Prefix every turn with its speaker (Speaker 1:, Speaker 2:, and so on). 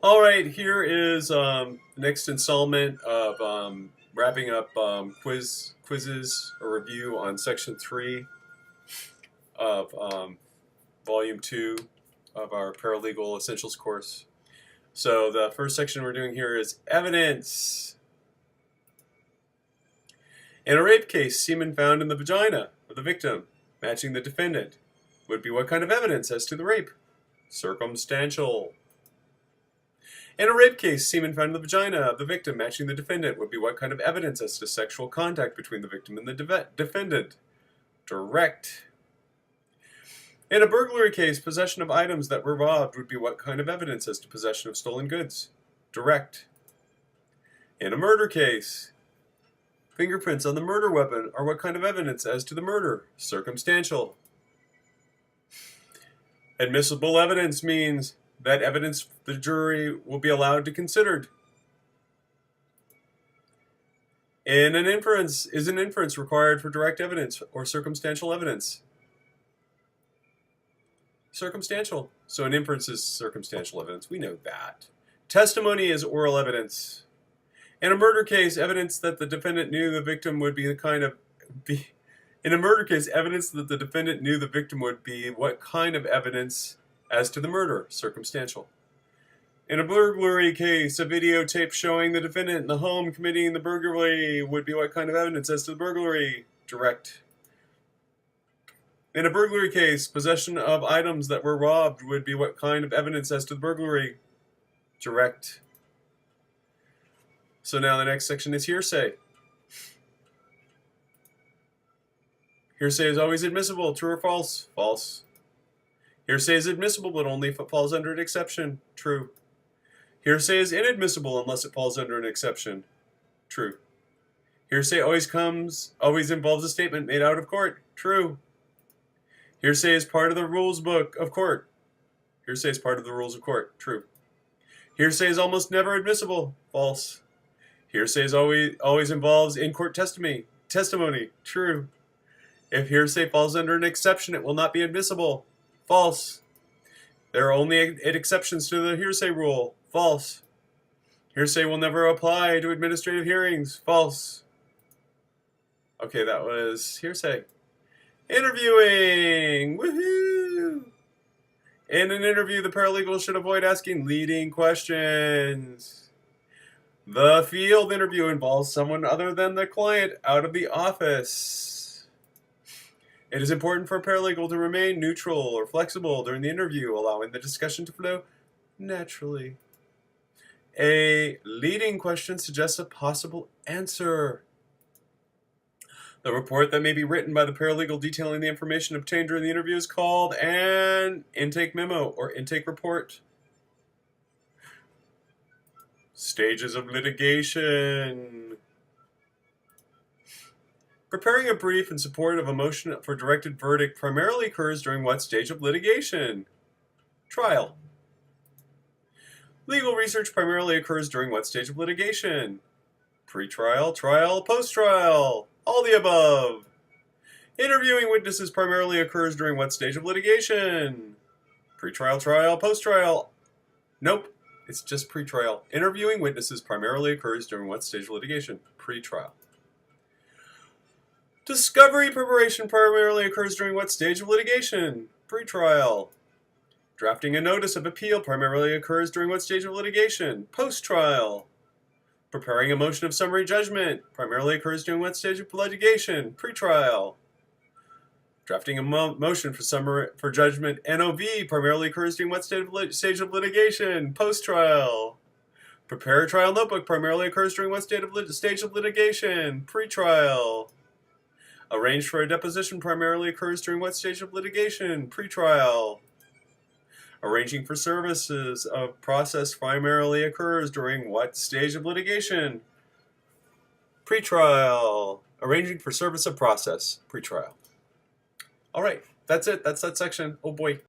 Speaker 1: All right, here is the next installment of wrapping up quizzes or review on section 3 of volume 2 of our Paralegal Essentials course. So the first section we're doing here is evidence. In a rape case, semen found in the vagina of the victim matching the defendant would be what kind of evidence as to the rape? Circumstantial. In a rape case, semen found in the vagina of the victim matching the defendant would be what kind of evidence as to sexual contact between the victim and the defendant? Direct. In a burglary case, possession of items that were robbed would be what kind of evidence as to possession of stolen goods? Direct. In a murder case, fingerprints on the murder weapon are what kind of evidence as to the murder? Circumstantial. Admissible evidence means that evidence the jury will be allowed to consider. In an inference, is an inference required for direct evidence or circumstantial evidence? Circumstantial. So an inference is circumstantial evidence. We know that. Testimony is oral evidence. In a murder case, evidence that the defendant knew the victim would be in a murder case, evidence that the defendant knew the victim would be what kind of evidence as to the murder? Circumstantial. In a burglary case, a videotape showing the defendant in the home committing the burglary would be what kind of evidence as to the burglary? Direct. In a burglary case, possession of items that were robbed would be what kind of evidence as to the burglary? Direct. So now the next section is hearsay. Hearsay is always admissible. True or false? False. Hearsay is admissible, but only if it falls under an exception. True. Hearsay is inadmissible unless it falls under an exception. True. Hearsay always involves a statement made out of court. True. Hearsay is part of the rules book of court. Hearsay is part of the rules of court. True. Hearsay is almost never admissible. False. Hearsay is always involves in-court testimony. True. If hearsay falls under an exception, it will not be admissible. False. There are only exceptions to the hearsay rule. False. Hearsay will never apply to administrative hearings. False. Okay, that was hearsay. Interviewing! Woohoo! In an interview, the paralegal should avoid asking leading questions. The field interview involves someone other than the client out of the office. It is important for a paralegal to remain neutral or flexible during the interview, allowing the discussion to flow naturally. A leading question suggests a possible answer. The report that may be written by the paralegal detailing the information obtained during the interview is called an intake memo or intake report. Stages of litigation. Preparing a brief in support of a motion for directed verdict primarily occurs during what stage of litigation? Trial. Legal research primarily occurs during what stage of litigation? Pre-trial, trial, post-trial. All the above. Interviewing witnesses primarily occurs during what stage of litigation? Pre-trial, trial, post-trial. Nope, it's just pre-trial. Interviewing witnesses primarily occurs during what stage of litigation? Pre-trial. Discovery preparation primarily occurs during what stage of litigation? Pre-trial. Drafting a notice of appeal primarily occurs during what stage of litigation? Post-trial. Preparing a motion of summary judgment primarily occurs during what stage of litigation? Pre-trial. Drafting a motion for judgment NOV primarily occurs during what stage of litigation? Post-trial. Prepare a trial notebook primarily occurs during what stage of litigation? Pre-trial. Arrange for a deposition primarily occurs during what stage of litigation? Pre-trial. Arranging for services of process primarily occurs during what stage of litigation? Pre-trial. Arranging for service of process. Pre-trial. All right, that's it. That's that section. Oh boy.